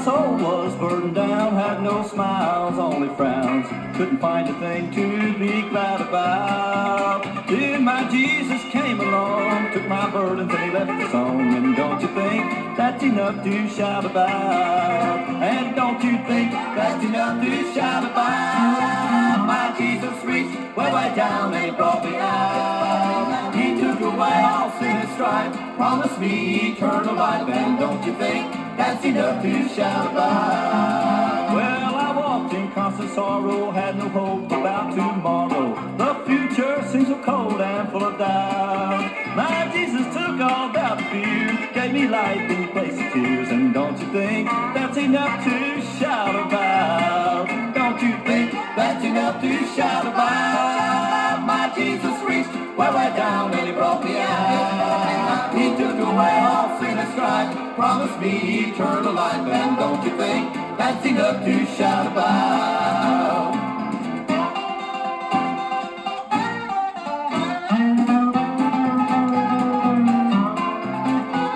soul was burdened down, had no smiles, only frowns. Couldn't find a thing to be glad about. Then my Jesus came along, took my burdens and he left the song. And don't you think that's enough to shout about? And don't you think that's enough to shout about? My Jesus reached way down and he brought me out. He took away all sin and strife, promised me eternal life. And don't you think that's enough to shout about? Well, I walked in constant sorrow, had no hope about tomorrow. The future seems so cold and full of doubt. My Jesus took all doubt and fear, gave me life in place of tears. And don't you think that's enough to shout about? Don't you think that's enough to shout about? My Jesus reached way down and he brought me out. He took away all sin and strife, promised me eternal life. And don't you think that's enough to shout about?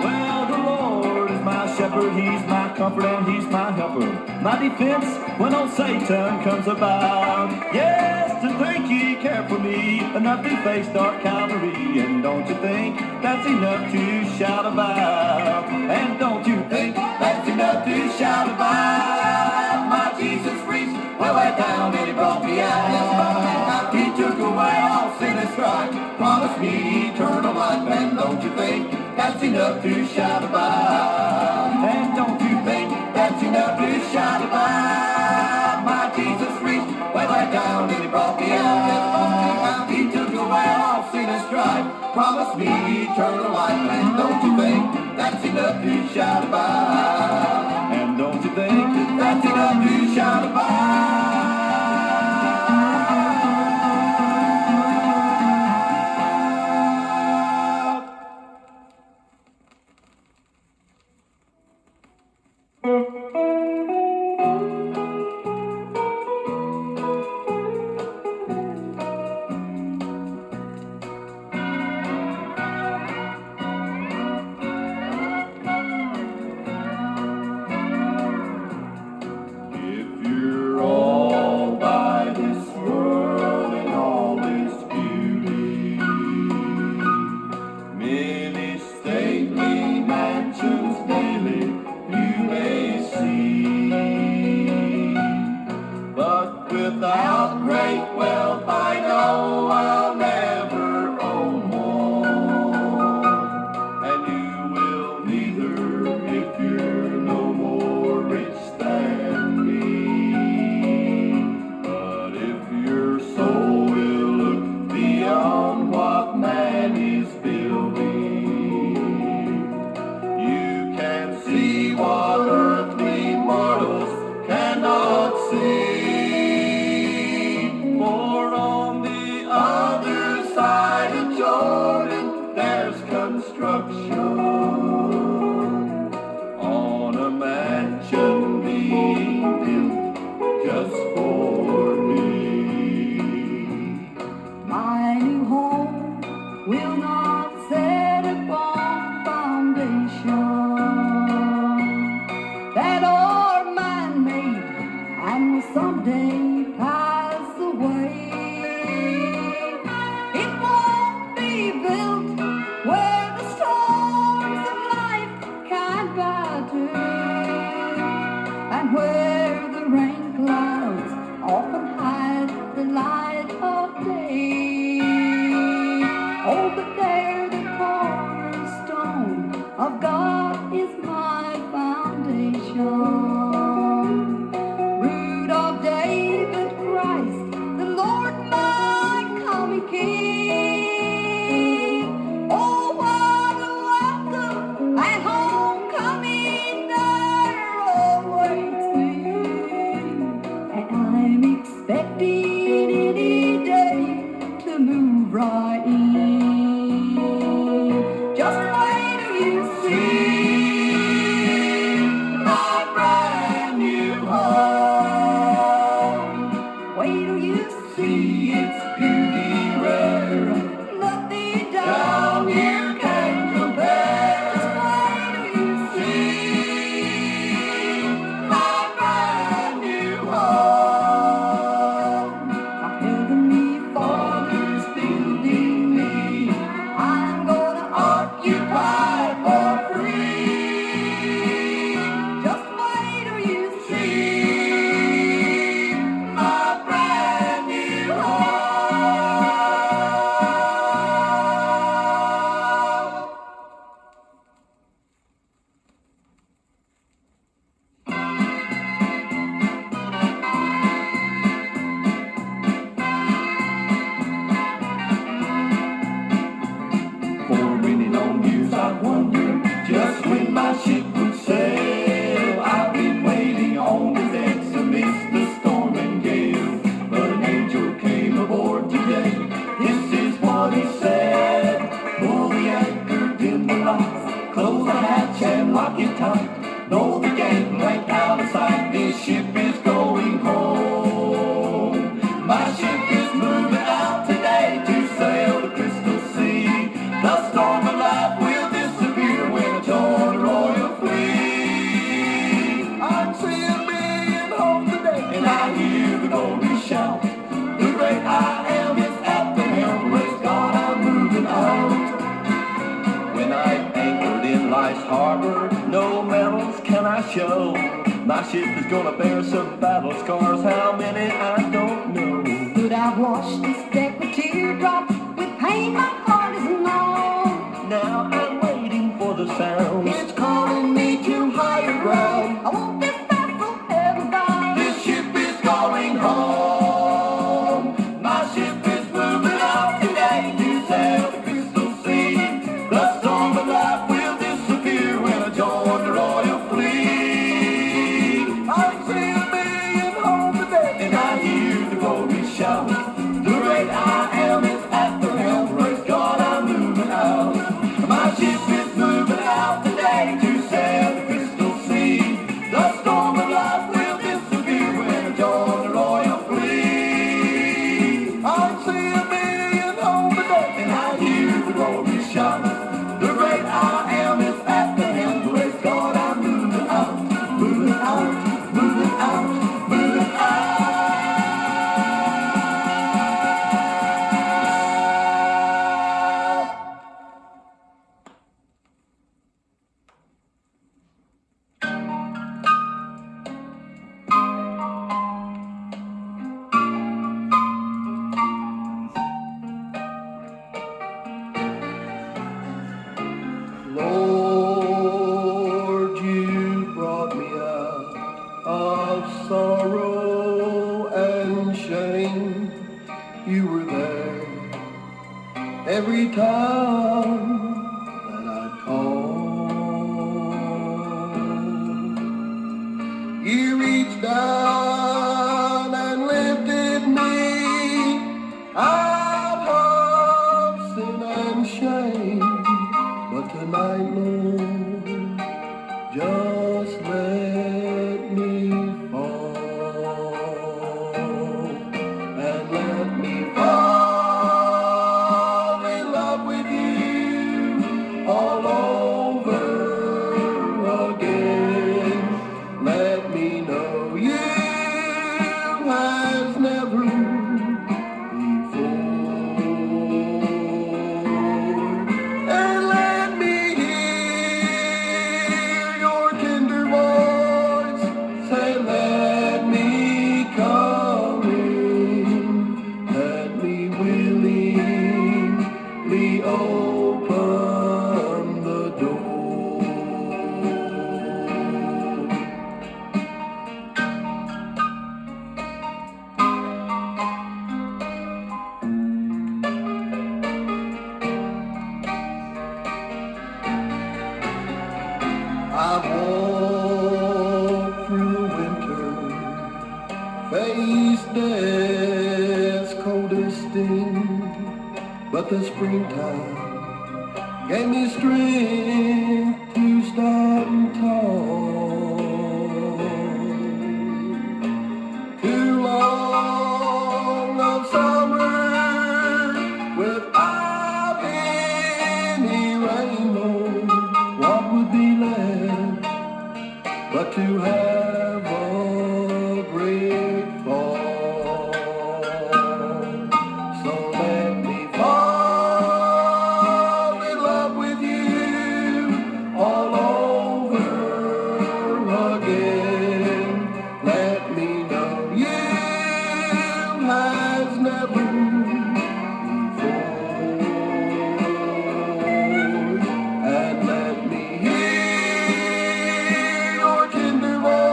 Well, the Lord is my shepherd, he's my comfort and he's my helper, my defense when old Satan comes about. Yes, to think he cared for me, enough to face dark Calvary. And don't you think that's enough to shout about? And don't you think that's enough to shout about? My Jesus reached way down and he brought me out. He took away all sin and strife, promised me eternal life. And don't you think that's enough to shout about? And don't you think that's enough to shout about? My Jesus reached way down and he brought me out. He took away all sin and strife, promised me eternal life. And don't you think that's enough to shout about? And don't you think that's enough to shout about? lock it tight. No, the gangplank out of sight. This ship is going home. My ship is moving out today to sail the crystal sea. The storm of life will disappear when I join the royal fleet. I'm seeing being home today, and I hear the glory shout. The great I am is at the helm. Praise God, I'm moving out. When I'm anchored in life's harbor, no medals can I show. My ship is gonna bear some battle scars, how many I don't know. Could I wash this deck with teardrops? With pain my heart is numb. Now I'm waiting for the sound. It's calling me to higher ground. I want this vessel ever bound. This ship is going home. My ship is moving out today to sail the crystal sea. The storm of life will disappear when I join the royal fleet. I'm seeing being home today, And I hear the glory shout. The great I am is at the helm. Praise God, I'm moving out. My ship is moving out today to sail the crystal sea. The storm of life will disappear when I join the royal fleet. I'm seeing being home today, And I hear the glory shout. The great I am is at the helm. Praise God, I'm moving out, moving out, moving out, moving out. Lord, you brought me out of sorrow and shame. You were there every time that I called. You reached down and lifted me out of sin and shame. But tonight, Lord, just let me fall and let me fall in love with you all over again. Let me know you as never before. And let me hear your tender voice say, let me come in. Let me willingly open the door. I've walked through the winter, faced death's coldest sting, but the springtime gave me strength to stand tall. Too long of summer without any rainbow, what would be left but to have a great fall? So let me fall in love with you all over again. Let me know you has never before. And let me hear your tender voice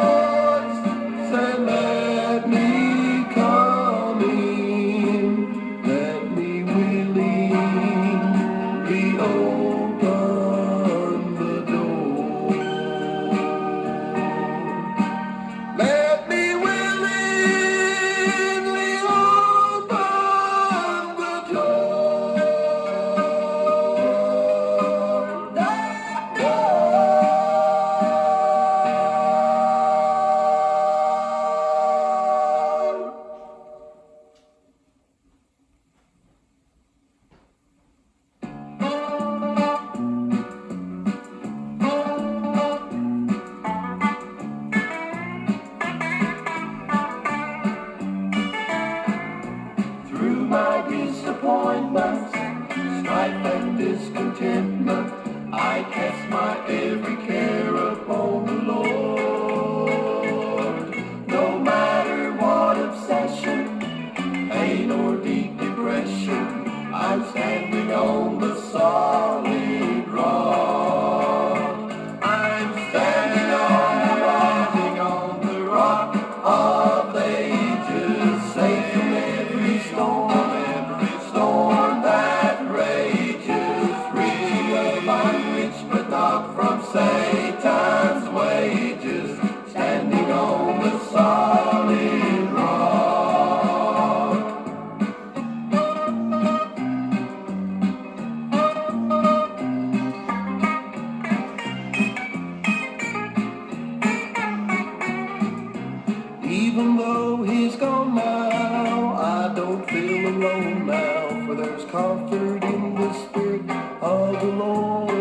even though he's gone now, I don't feel alone now, for there's comfort in the Spirit of the Lord.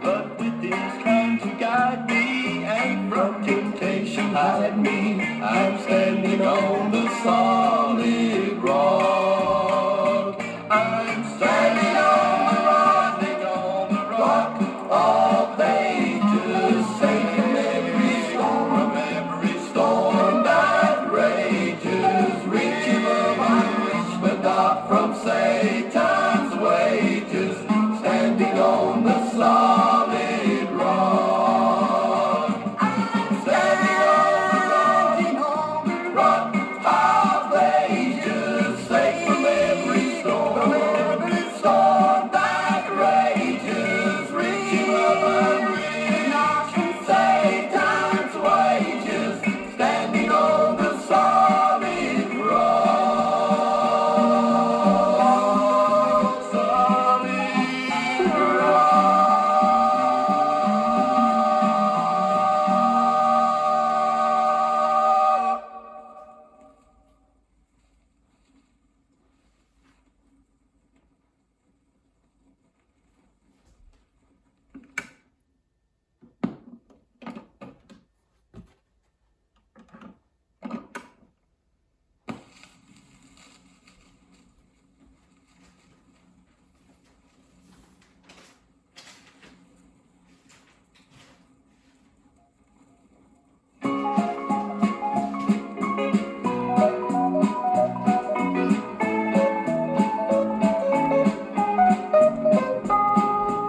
But with His hand to guide me and from temptation hide me, I'm standing on the solid rock. I'm standing on the rock of ages, safe from every storm that rages, reaching unreached, but not from Satan's wages, standing on the solid rock. I'm standing on the rock of ages, safe from every storm that rages, reaching unreached, not from Satan's wages, standing on the solid rock, solid rock.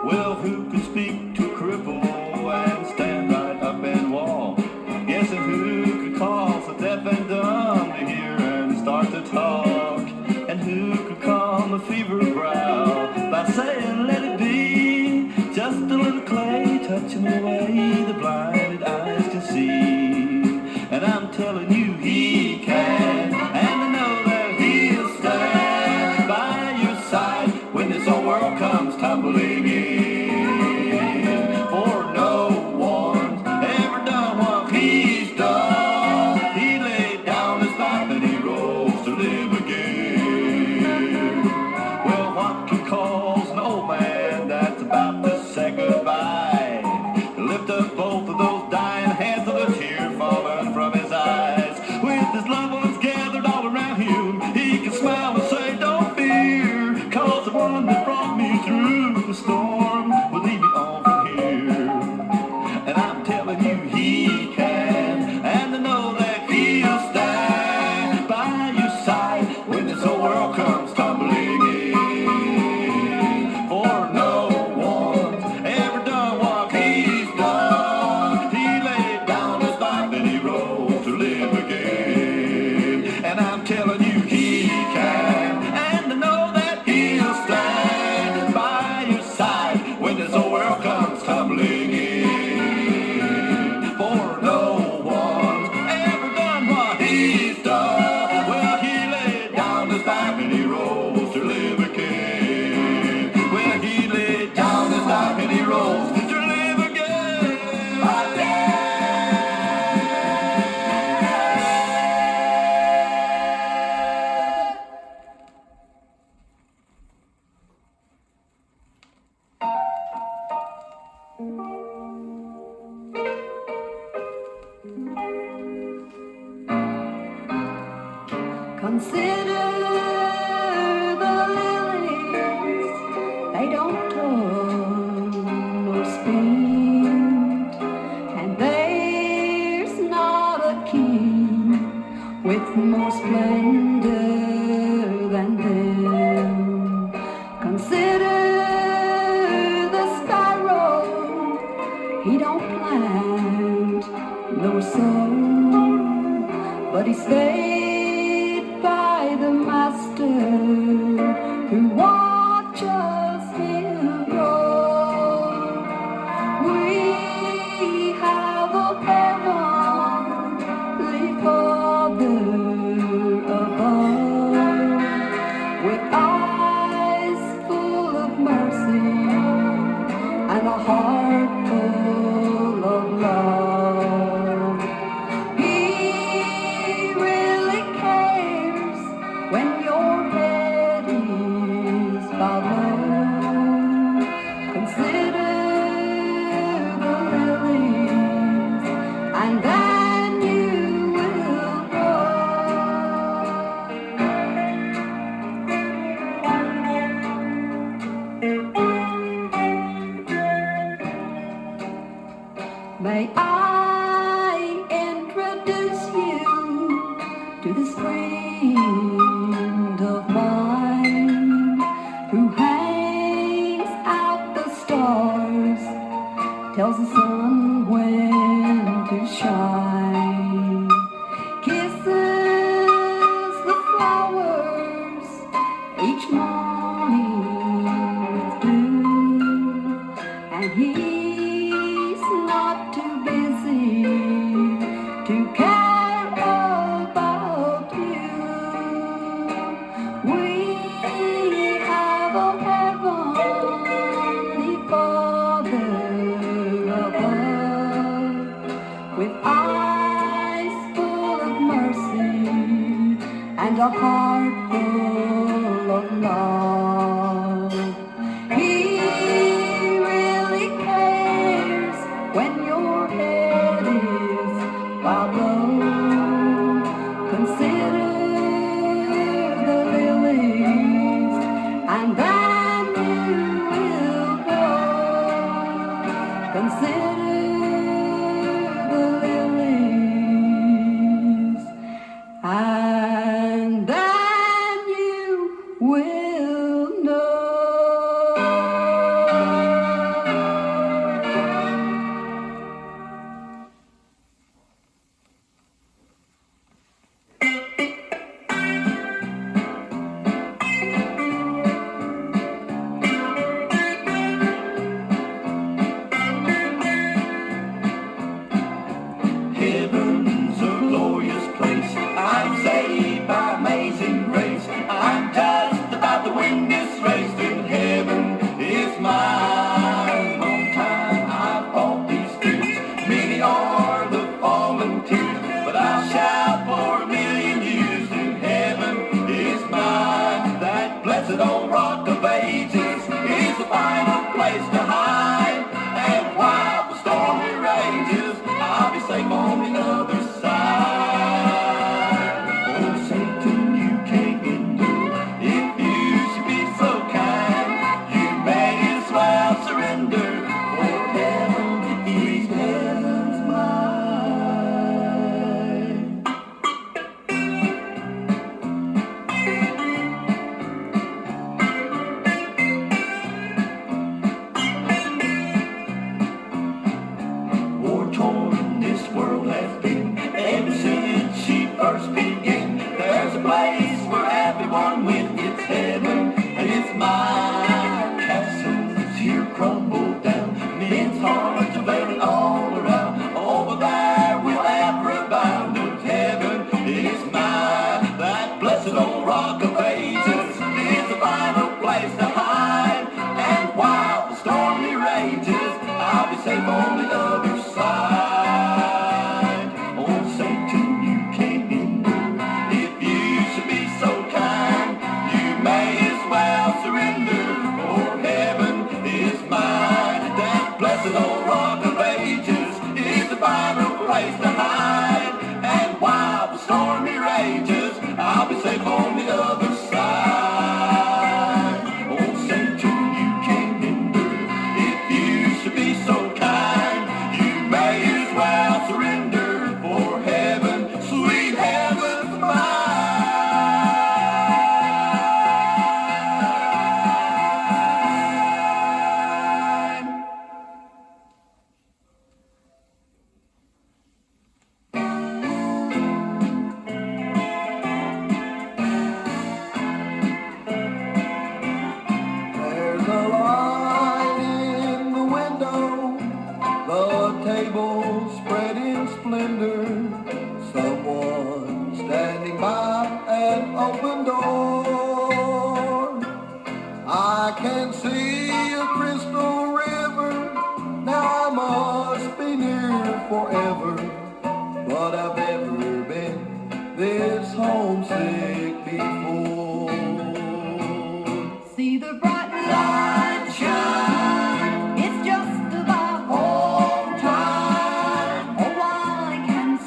Well, who could speak to a cripple and stand right up and walk? Guessing who could cause the deaf and dumb to hear and start to talk? And who could calm a fevered brow by saying, let it be? Just a little clay touching the way the blinded eyes can see. And I'm telling you, He can, and I know that He'll stand by your side when this whole world comes tumbling in. For no one's ever done what He's done. He laid down His life and He rose to live again. Well, what can cause an old man that's about to say goodbye to lift up both of those dying hands with a tear falling from his eyes? With his loved ones gathered all around him, he can smile and say, don't fear, cause the one that brought me through the storm will lead me on from here. And I'm telling you, He can, and I know that He'll stand by your side when this whole world comes tumbling in. For no one's ever done what He's done. He laid down His life and He rose to live again. And I'm telling you, He can, and I know that He'll stand by your side when this whole world comes tumbling in. For no one's ever done what He's done. Well, He laid down His life and He rose to live again. Well, He laid down His life and He rose to live again. Consider the lilies, they don't toil nor spin, and there's not a king with more splendor than them. Consider the sparrow, he don't plant nor sow, but he stayed by the Master who watches him grow. We have a heavenly Father above, with eyes full of mercy and a heart full of love. He May I introduce you to this friend of mine who hangs out the stars, tells the sun when to shine, kisses the flowers each morning with dew, and he's not too busy to care about you. We have a heavenly Father above, with eyes full of mercy and a heart full of love. He really cares when your head is bowed low. Consider the lilies, and then you will know. Consider the lilies, and then you will know. Heaven's a glorious place. I'm saved by amazing grace. I'm just about to win this race till heaven is mine. Long time I've fought these fears. Many are the fallen tears, but I'll shout for a million years till heaven is mine. That blessed old rock of ages is the final place to hide. And while the stormy rages, I'll be safe on the other side. Oh, Satan, you can't endure. If you should be so kind, you may as well surrender. For heaven is heaven's mine. War torn this world has been ever since she first began. There's a place where everyone went. It's heaven and it's mine. Castles here crumble down, men's hearts are veiling all around. Over there we'll ever abound. And heaven is mine. That blessed old rock of ages is the final place to hide. And while the stormy rages, I'll be safe on the other side. Oh, Satan, you can't endure. If you should be so kind, you may as well surrender. For heaven is mine. That blessed old rock of ages is the final place to hide. And while the stormy rages, I'll be safe on the other side. Oh, Satan, you can't endure. If you should be so kind, you may as well surrender. For heaven, sweet heaven's mine. There's a light in the window, the table spread in splendor. Someone standing by an open door. I can see a crystal river. Now I must be near forever. But I've never been this homesick before. See the bright light shine, it's just about home time. Oh, I can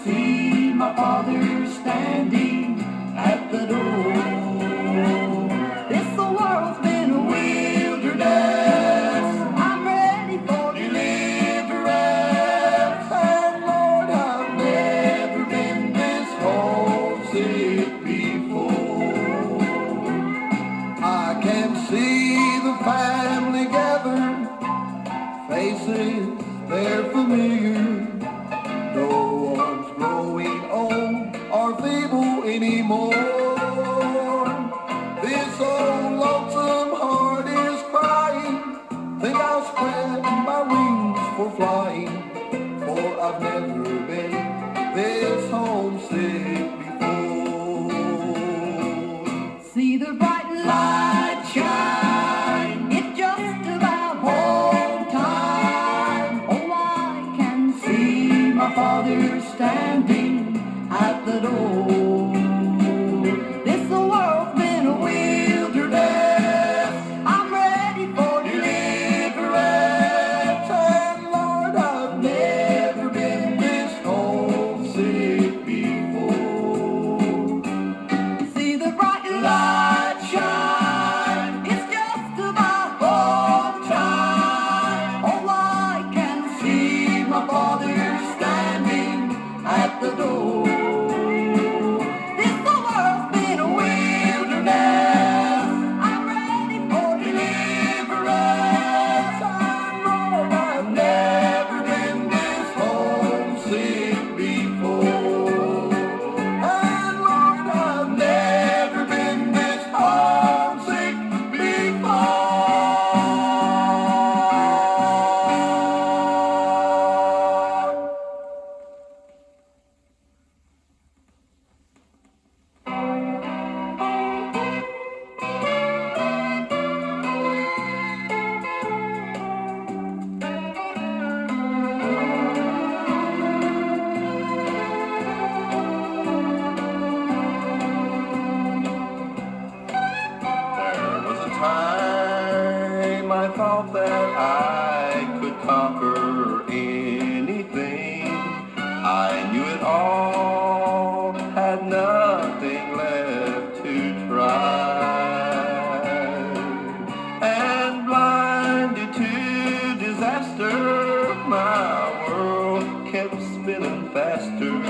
I've never been this homesick before. See the bright light shine, it's just about home time. Oh, I can see my father standing at the door. This world's been a wilderness, I'm ready for deliverance. And Lord, I've never been this homesick before. See the bright light shine, it's just about home time. Oh, I can see my father standing at the door. This world's been a wilderness, I'm ready for deliverance. And Lord, I've never been this homesick before. And Lord, I've never been this homesick before. There was a time I thought that I could conquer anything. I knew it all, had nothing left to try. And blinded to disaster, my world kept spinning faster.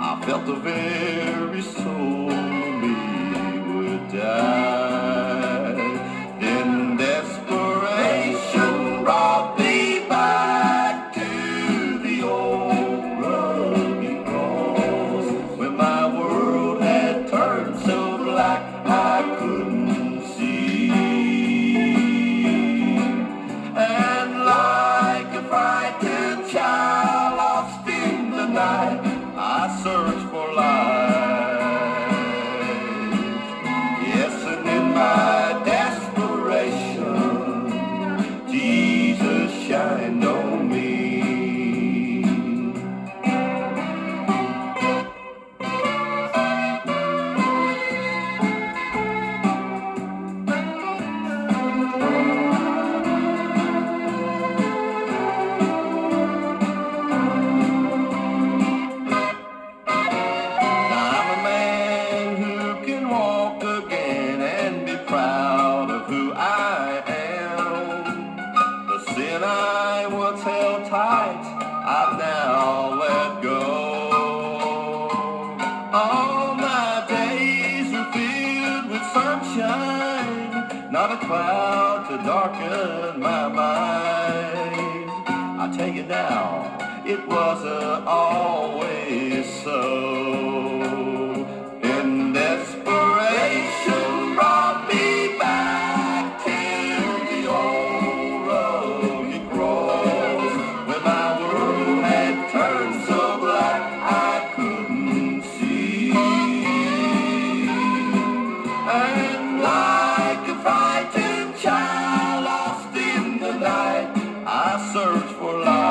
I felt the very soul of me would die. Then desperation brought me back to the old rugged cross, when my world had turned so black I couldn't see. And like a frightened child lost in the night, I searched for life. Yes, and in my desperation, Jesus shined on me. I'm a man who can walk again and be proud of who I am. The sin I once held tight, I've now let go. All my days were filled with sunshine, not a cloud to darken my mind. I tell you now, it wasn't always so. In desperation brought me back to the old rugged cross, when my world had turned so black I couldn't see. And like a frightened child lost in the night, I searched for life.